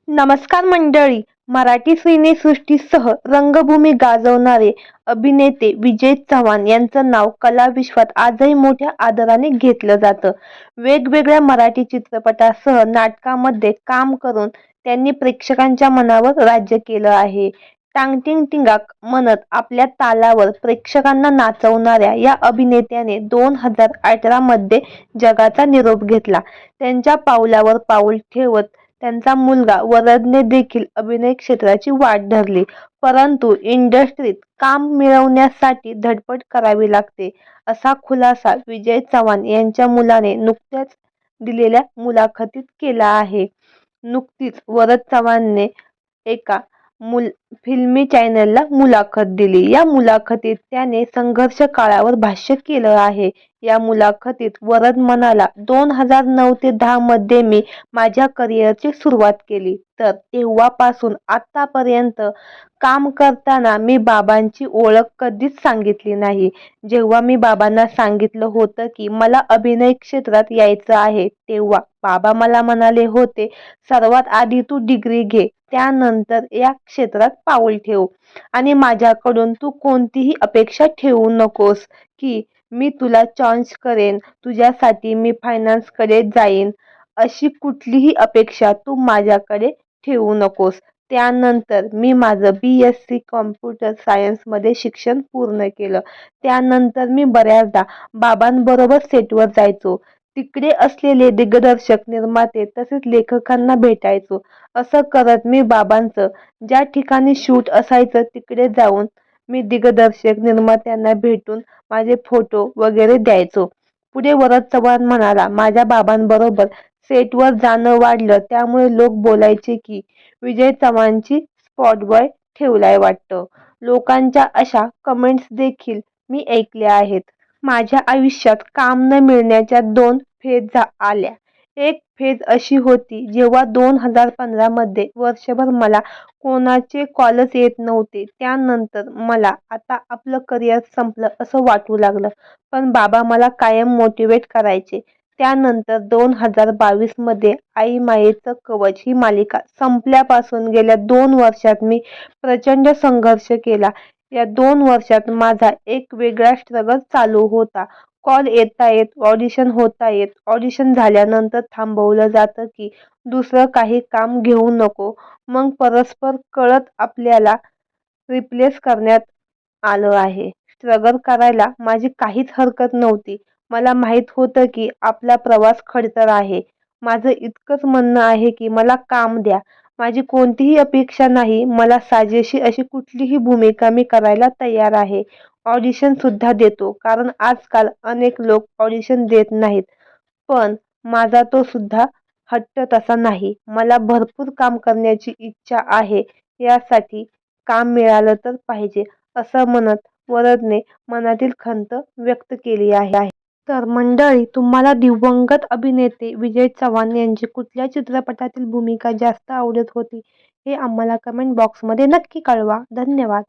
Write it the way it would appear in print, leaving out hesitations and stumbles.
नमस्कार मंडळी. मराठी सिनेसृष्टीसह रंगभूमी गाजवणारे अभिनेते विजय चव्हाण यांचं नाव कलाविश्वात आजही मोठ्या आदराने घेतलं जातं. वेगवेगळ्या मराठी चित्रपटासह नाटकांमध्ये काम करून त्यांनी प्रेक्षकांच्या मनावर राज्य केलं आहे. टांगटिंग टिंगाक म्हणत आपल्या तालावर प्रेक्षकांना नाचवणाऱ्या या अभिनेत्याने 2018 मध्ये जगाचा निरोप घेतला. त्यांच्या पावलावर पाऊल ठेवत त्यांचा मुलगा वरदने देखील अभिनय क्षेत्राची वाट धरली. परंतु इंडस्ट्रीत काम मिळवण्यासाठी धडपड करावी लागते, असा खुलासा विजय चव्हाण यांच्या मुलाने नुकत्याच दिलेल्या मुलाखतीत केला आहे. नुकतीच वरद चव्हाणने एका फिल्मी चॅनलला मुलाखत दिली. या मुलाखतीत त्याने संघर्ष काळावर भाष्य केलं आहे. या मुलाखतीत वरद म्हणाला, 2009 ते 10 मध्ये मी माझ्या करिअरची सुरुवात केली. तर तेव्हापासून आतापर्यंत काम करताना मी बाबांची ओळख कधीच सांगितली नाही. जेव्हा मी बाबांना सांगितलं होतं की मला अभिनय क्षेत्रात यायचं आहे, तेव्हा बाबा मला म्हणाले होते, सर्वात आधी तू डिग्री घे, त्यानंतर या क्षेत्रात पाऊल ठेव आणि माझ्याकडून तू कोणतीही अपेक्षा ठेवू नकोस की मी तुला चान्स करेन, तुझ्यासाठी मी फायनान्सकडे जाईन, अशी कुठलीही अपेक्षा तू माझ्याकडे ठेवू नकोस. त्यानंतर मी माझं BSc कॉम्प्युटर सायन्समध्ये शिक्षण पूर्ण केलं. त्यानंतर मी बऱ्याचदा बाबांबरोबर सेटवर जायचो. तिकडे असलेले दिग्दर्शक, निर्माते तसेच लेखकांना भेटायचो. असं करत मी बाबांचं ज्या ठिकाणी शूट असायचं तिकडे जाऊन मी दिग्दर्शक, निर्मात्यांना भेटून माझे फोटो वगैरे द्यायचो. पुढे वरद चव्हाण म्हणाला, माझ्या बाबांबरोबर सेटवर जाणं वाढलं, त्यामुळे लोक बोलायचे की विजय चव्हाणची स्पॉट बॉय ठेवलाय वाटतं. लोकांच्या अशा कमेंट्स देखील मी ऐकल्या आहेत. माझ्या आयुष्यात काम न मिळण्याच्या 2 फेज आल्या. एक फेज अशी होती जेव्हा 2015 मध्ये वर्षभर मला कोणाचे कॉलच येत नव्हते. त्यानंतर मला आता आपलं करिअर संपलं असं वाटू लागलं. पण बाबा मला कायम मोटिवेट करायचे. त्यानंतर 2022 मध्ये आई मायेचं कवच ही मालिका संपल्यापासून गेल्या 2 वर्षात मी प्रचंड संघर्ष केला. या 2 वर्षात माझा एक वेगळा स्ट्रगल चालू होता. कॉल येतायत, ऑडिशन होतायत, ऑडिशन झाल्यानंतर थांबवलं जातं की दुसरं काही काम घेऊ नको. मग परस्पर कळत आपल्याला रिप्लेस करण्यात आलं आहे. स्ट्रगल करायला माझी काहीच हरकत नव्हती. मला माहीत होतं की आपला प्रवास खडतर आहे. माझं इतकंच म्हणणं आहे की मला काम द्या. माझी कोणतीही अपेक्षा नाही. मला साजेशी अशी कुठलीही भूमिका मी करायला तयार आहे. ऑडिशन सुद्धा देतो, कारण आजकाल अनेक लोक ऑडिशन देत नाहीत. पण माझा तो सुद्धा हट्ट तसा नाही. मला भरपूर काम करण्याची इच्छा आहे. यासाठी काम मिळालं तर पाहिजे, असं म्हणत वरदने मनातील खंत व्यक्त केली आहे. तर मंडळी, तुम्हाला दिवंगत अभिनेते विजय चव्हाण यांची कुठल्या चित्रपटातील भूमिका जास्त आवडत होती, हे आम्हाला कमेंट बॉक्समध्ये नक्की कळवा. धन्यवाद.